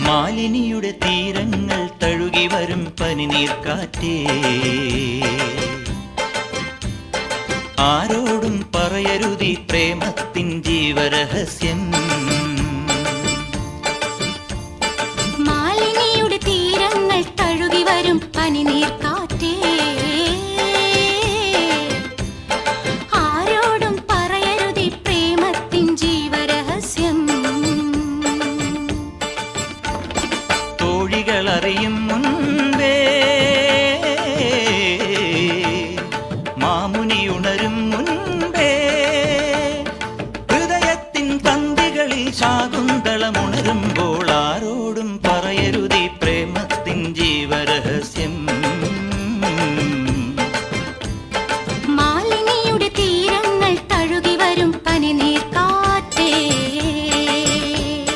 മാലിനിയുടെ തീരങ്ങൾ തഴുകി വരും പനിനീർക്കാറ്റേ, ആരോടും പറയരുതി പ്രേമത്തിൻ ജീവരഹസ്യം. മാലിനിയുടെ തീരങ്ങൾ തഴുകി വരും പനിനീർക്കാറ്റേ, ആരോടും പറയരുതി പ്രേമത്തിൻ ജീവരഹസ്യം. തോഴികൾ അറിയും മുൻപേ, മാമുനി ഉണരും മുൻപേ, ഹൃദയത്തിൻ തന്തികളിൽ ശാകുന്തളമുണരുമ്പോൾ